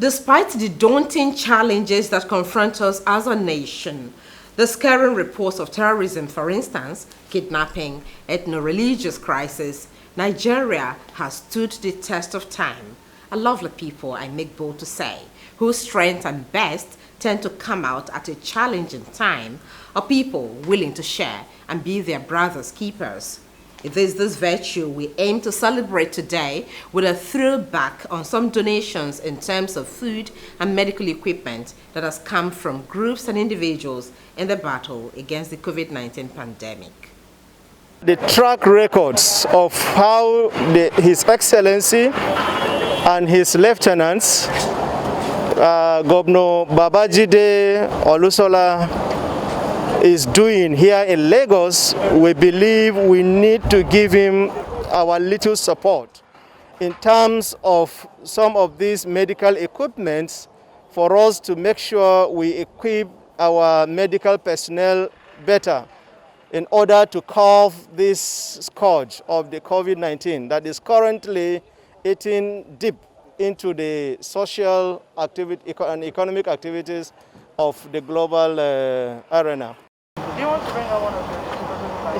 Despite the daunting challenges that confront us as a nation, the scaring reports of terrorism, for instance, kidnapping, ethno-religious crisis, Nigeria has stood the test of time. A lovely people, I make bold to say, whose strength and best tend to come out at a challenging time, a people willing to share and be their brothers' keepers. It is this virtue we aim to celebrate today with a throwback on some donations in terms of food and medical equipment that has come from groups and individuals in the battle against the COVID-19 pandemic. The track records of how His Excellency and his lieutenants, Governor Babajide Olusola, is doing here in Lagos, we believe we need to give him our little support in terms of some of these medical equipments for us to make sure we equip our medical personnel better in order to curb this scourge of the COVID-19 that is currently eating deep into the social activity and economic activities of the global arena. Do you want to bring out one of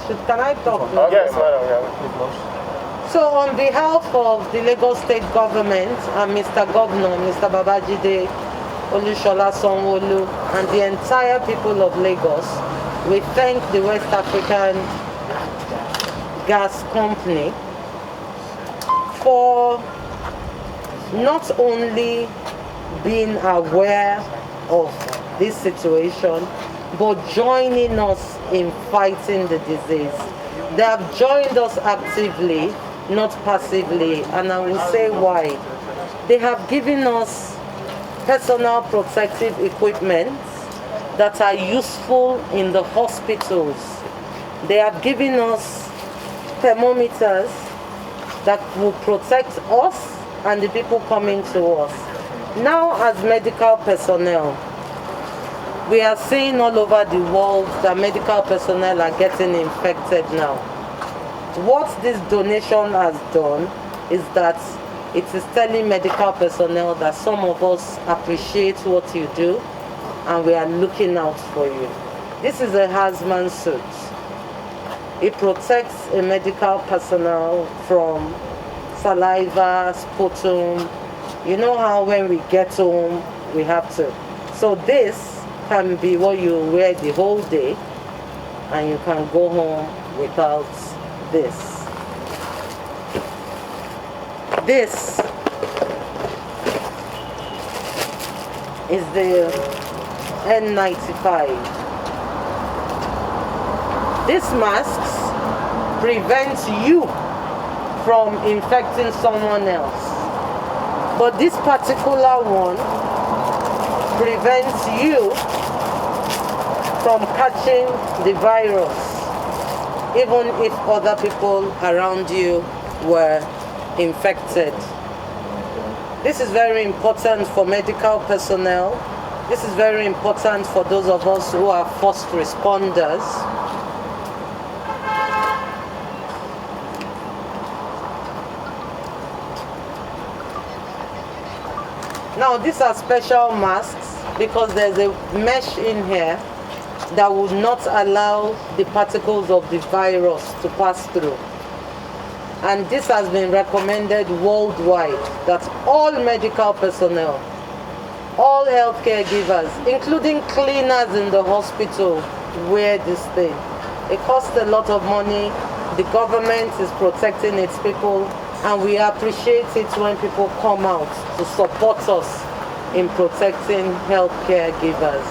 them? Can I talk? Yes, madam. Yeah. So on behalf of the Lagos State Government and Mr. Governor, Mr. Babajide Olushola Sanwo-Olu, and the entire people of Lagos, we thank the West African Gas Company for not only being aware of this situation, but joining us in fighting the disease. They have joined us actively, not passively, and I will say why. They have given us personal protective equipment that are useful in the hospitals. They have given us thermometers that will protect us and the people coming to us. Now, as medical personnel, we are seeing all over the world that medical personnel are getting infected now. What this donation has done is that it is telling medical personnel that some of us appreciate what you do and we are looking out for you. This is a hazmat suit. It protects a medical personnel from saliva, sputum. You know how when we get home, we have to. So this can be what you wear the whole day, and you can go home without this. This is the N95. These masks prevent you from infecting someone else, but this particular one prevents you from catching the virus, even if other people around you were infected. This is very important for medical personnel. This is very important for those of us who are first responders. Now, these are special masks because there's a mesh in here that would not allow the particles of the virus to pass through. And this has been recommended worldwide that all medical personnel, all healthcare givers, including cleaners in the hospital, wear this thing. It costs a lot of money. The government is protecting its people, and we appreciate it when people come out to support us in protecting healthcare givers.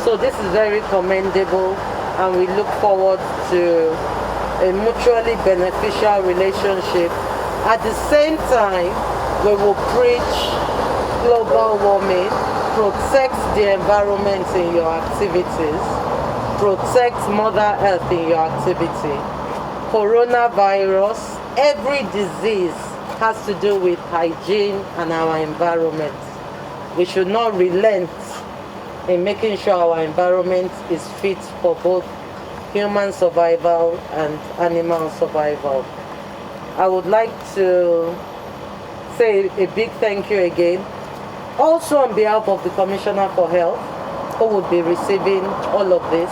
So this is very commendable, and we look forward to a mutually beneficial relationship. At the same time, we will preach global warming, protect the environment in your activities, protect Mother Earth in your activity. Coronavirus, every disease has to do with hygiene and our environment. We should not relent in making sure our environment is fit for both human survival and animal survival. I would like to say a big thank you again Also on behalf of the Commissioner for Health, who would be receiving all of this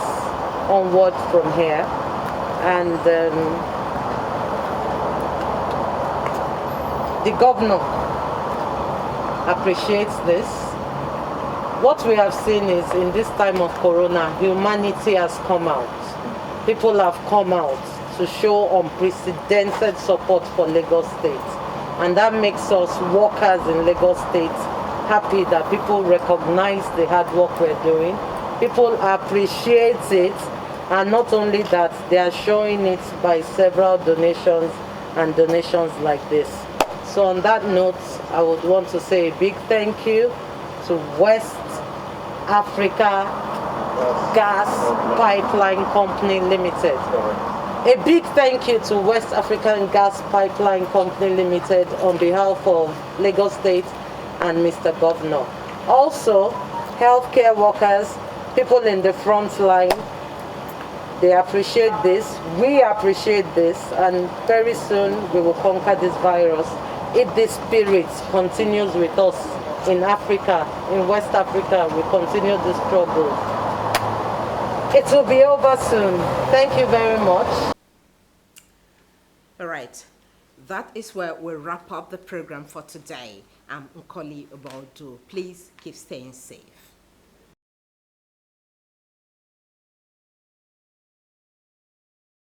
onward from here. And the governor appreciates this. What we have seen is in this time of Corona, humanity has come out. People have come out to show unprecedented support for Lagos State. And that makes us workers in Lagos State happy that people recognize the hard work we're doing. People appreciate it, and not only that, they are showing it by several donations and donations like this. So on that note, I would want to say a big thank you to West Africa Gas Pipeline Company Limited. A big thank you to West African Gas Pipeline Company Limited on behalf of Lagos State and Mr. Governor. Also, healthcare workers, people in the front line, they appreciate this, we appreciate this, and very soon we will conquer this virus if this spirit continues with us in Africa, in West Africa. We continue the struggle. It will be over soon. Thank you very much. All right. That is where we wrap up the program for today. I'm Nkoli Obodo. Please keep staying safe.